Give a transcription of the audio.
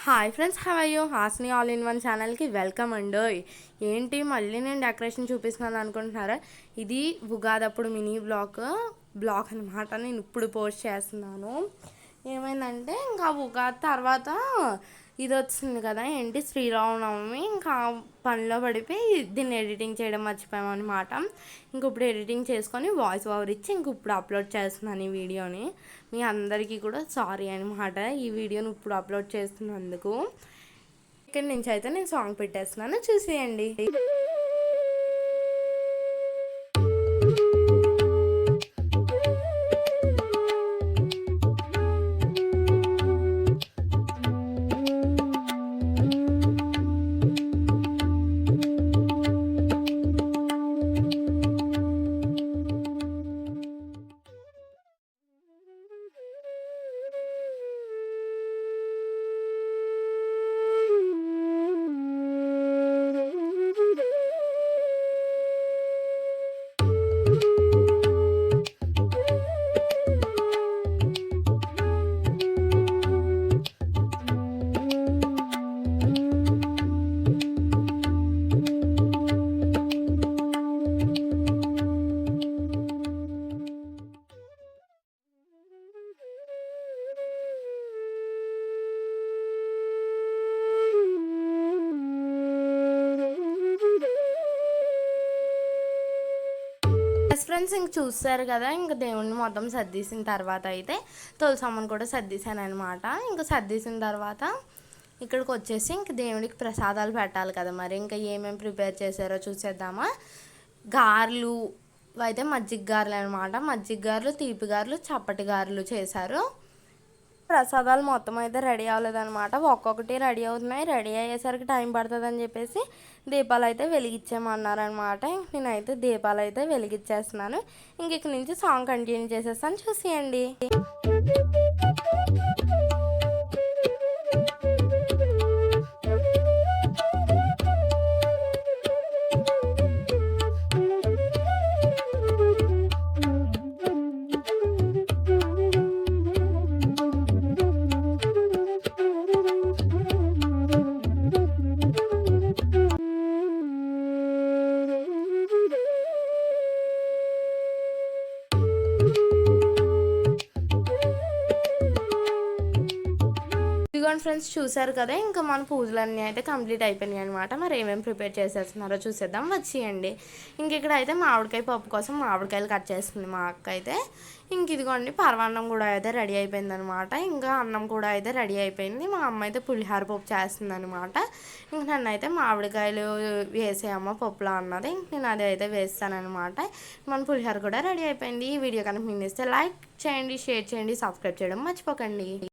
Hi friends, how are you? Hasni all in one ఛానల్కి welcome అండి. ఏంటి మళ్ళీ నేను డెకరేషన్ చూపిస్తున్నాను అనుకుంటున్నారా? ఇది ఉగాదప్పుడు మినీ బ్లాగ్ అనమాట. నేను ఇప్పుడు పోస్ట్ చేస్తున్నాను. ఏమైందంటే ఇంకా ఉగాది తర్వాత ఇది వచ్చింది కదా, ఏంటి శ్రీరామనవమి. ఇంకా పనిలో పడిపోయి దీన్ని ఎడిటింగ్ చేయడం మర్చిపోయామన్నమాట. ఇంక ఇప్పుడు ఎడిటింగ్ చేసుకొని వాయిస్ ఓవర్ ఇచ్చి ఇంక ఇప్పుడు అప్లోడ్ చేస్తున్నాను ఈ వీడియోని. మీ అందరికీ కూడా సారీ అనమాట ఈ వీడియోని ఇప్పుడు అప్లోడ్ చేస్తున్నందుకు. ఇక్కడి నుంచి అయితే నేను సాంగ్ పెట్టేస్తున్నాను, చూసేయండి. ఫ్రెండ్స్, ఇంక చూస్తారు కదా, ఇంక దేవుణ్ణి మొత్తం సర్దీసిన తర్వాత అయితే తులసమ్మని కూడా సర్దీసాను అనమాట. ఇంక సర్దీసిన తర్వాత ఇక్కడికి వచ్చేసి ఇంక దేవుడికి ప్రసాదాలు పెట్టాలి కదా, మరి ఇంకా ఏమేమి ప్రిపేర్ చేశారో చూసేద్దామా. గారెలు అయితే మజ్జిగ గారెలు అనమాట. మజ్జిగ గారెలు, తీపి గారెలు, చప్పటి గారెలు చేశారు. ప్రసాదాలు మొత్తం అయితే రెడీ అవ్వలేదన్నమాట. ఒక్కొక్కటి రెడీ అవుతున్నాయి. రెడీ అయ్యేసరికి టైం పడుతుందని చెప్పేసి దీపాలు అయితే వెలిగించేమన్నారనమాట. నేనైతే దీపాలు అయితే వెలిగించేస్తున్నాను. ఇంక ఇక్కడి నుంచి సాంగ్ కంటిన్యూ చేసేస్తాను, చూసేయండి. ఇదిగోండి ఫ్రెండ్స్, చూసారు కదా, ఇంకా మన పూజలన్నీ అయితే కంప్లీట్ అయిపోయినాయి అనమాట. మరి ఏమేమి ప్రిపేర్ చేసేస్తున్నారో చూసేద్దాం, వచ్చేయండి. ఇంక ఇక్కడ అయితే మామిడికాయ పప్పు కోసం మామిడికాయలు కట్ చేస్తుంది మా అక్క అయితే. ఇంక ఇదిగోండి పరమాన్నం కూడా అయితే రెడీ అయిపోయింది అనమాట. ఇంకా అన్నం కూడా అయితే రెడీ అయిపోయింది. మా అమ్మ అయితే పులిహార పప్పు చేస్తుంది అనమాట. ఇంక నన్ను అయితే మామిడికాయలు వేసేయమ్మ పప్పులో అన్నది. ఇంక నేను అది అయితే వేస్తానమాట. మన పులిహార కూడా రెడీ అయిపోయింది. ఈ వీడియో కనుక మీకు నచ్చితే లైక్ చేయండి, షేర్ చేయండి, సబ్స్క్రైబ్ చేయడం మర్చిపోకండి.